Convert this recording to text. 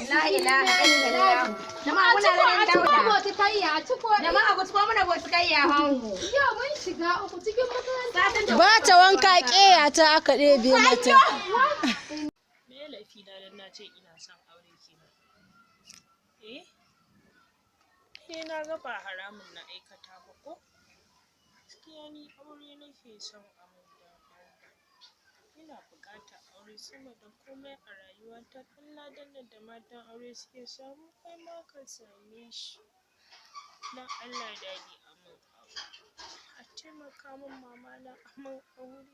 La ilaha illallah. Jama'a muna ganin dauda. Jama'a ku tuko muna bosu kai ya hango. Yau mun shiga uku cikin makaranta. Ba ta wanka ƙeya ta aka ɗebe mata. Me laifi na dan na ce ina son aure kenan? Na ga ba haramun na aikata ba ko? Gaskiya ni aure nake son amin dan Allah. Ina buƙatar aure sama da komai a rayuwata. Allah danna da matan aure suke samu kai ma ka same shi. Dan Allah dadi amin aure. A taimaka min mama na amin aure.